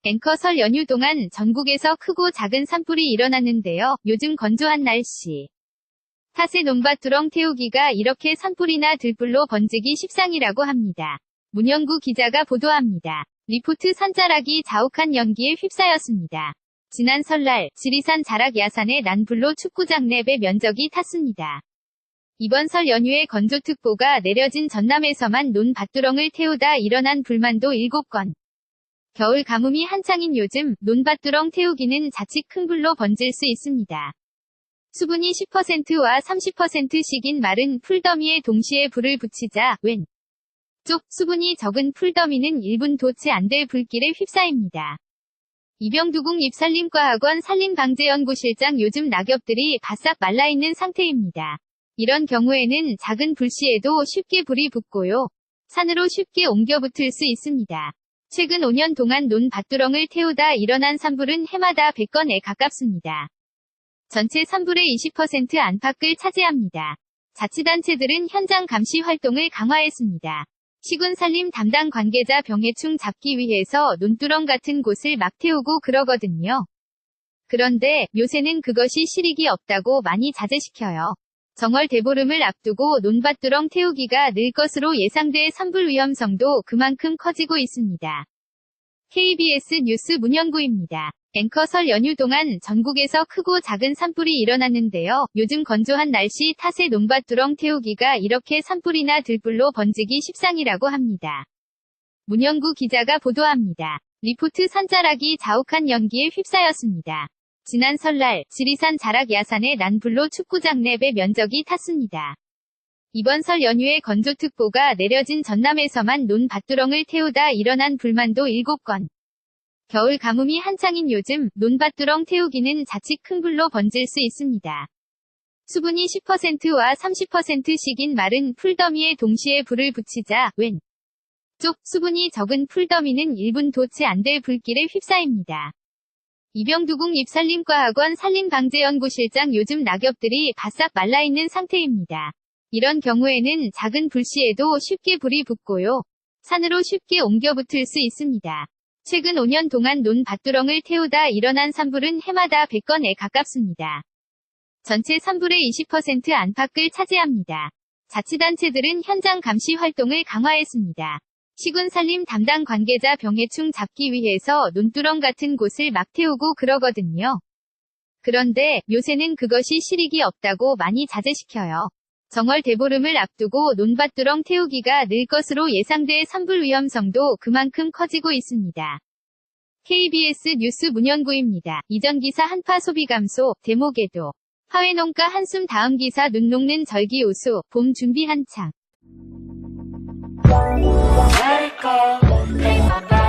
앵커 설 연휴 동안 전국에서 크고 작은 산불이 일어났는데요. 요즘 건조한 날씨 탓에 논밭두렁 태우기가 이렇게 산불이나 들불로 번지기 십상이라고 합니다. 문영구 기자가 보도합니다. 리포트 산자락이 자욱한 연기에 휩싸였습니다. 지난 설날 지리산 자락 야산의 난불로 축구장 내 면적이 탔습니다. 이번 설 연휴에 건조특보가 내려진 전남에서만 논밭두렁을 태우다 일어난 불만도 7건. 겨울 가뭄이 한창인 요즘 논밭두렁 태우기는 자칫 큰 불로 번질 수 있습니다. 수분이 10%와 30%씩인 마른 풀더미에 동시에 불을 붙이자 왼쪽 수분이 적은 풀더미는 1분 도채 안 될 불길에 휩싸입니다. 이병두궁 입산림과학원 산림방재연구실장 요즘 낙엽들이 바싹 말라있는 상태입니다. 이런 경우에는 작은 불씨에도 쉽게 불이 붙고요. 산으로 쉽게 옮겨 붙을 수 있습니다. 최근 5년 동안 논밭두렁을 태우다 일어난 산불은 해마다 100건에 가깝습니다. 전체 산불의 20% 안팎을 차지합니다. 자치단체들은 현장 감시 활동을 강화했습니다. 시군산림 담당 관계자 병해충 잡기 위해서 논두렁 같은 곳을 막 태우고 그러거든요. 그런데 요새는 그것이 실익이 없다고 많이 자제시켜요. 정월 대보름을 앞두고 논밭두렁 태우기가 늘 것으로 예상돼 산불 위험성도 그만큼 커지고 있습니다. KBS 뉴스 문영구입니다. 앵커 설 연휴 동안 전국에서 크고 작은 산불이 일어났는데요. 요즘 건조한 날씨 탓에 논밭두렁 태우기가 이렇게 산불이나 들불로 번지기 십상이라고 합니다. 문영구 기자가 보도합니다. 리포트 산자락이 자욱한 연기에 휩싸였습니다. 지난 설날 지리산 자락 야산의 난불로 축구장 내 면적이 탔습니다. 이번 설 연휴에 건조특보가 내려진 전남에서만 논밭두렁을 태우다 일어난 불만도 7건. 겨울 가뭄이 한창인 요즘 논밭두렁 태우기는 자칫 큰 불로 번질 수 있습니다. 수분이 10%와 30%씩인 마른 풀더미에 동시에 불을 붙이자 왼쪽 수분이 적은 풀더미는 1분 도채 안 될 불길에 휩싸입니다. 이병두궁 입산림과학원 산림방재연구실장 요즘 낙엽들이 바싹 말라있는 상태입니다. 이런 경우에는 작은 불씨에도 쉽게 불이 붙고요. 산으로 쉽게 옮겨 붙을 수 있습니다. 최근 5년 동안 논밭두렁을 태우다 일어난 산불은 해마다 100건에 가깝습니다. 전체 산불의 20% 안팎을 차지합니다. 자치단체들은 현장 감시 활동을 강화했습니다. 시군산림 담당 관계자 병해충 잡기 위해서 논두렁 같은 곳을 막 태우고 그러거든요. 그런데 요새는 그것이 실익이 없다고 많이 자제시켜요. 정월 대보름을 앞두고 논밭두렁 태우기가 늘 것으로 예상돼 산불 위험성도 그만큼 커지고 있습니다. KBS 뉴스 문영구입니다. 이전 기사 한파 소비 감소, 대목에도 화훼농가 한숨 다음 기사 눈 녹는 절기 우수, 봄 준비 한창. Let it go, take my breath.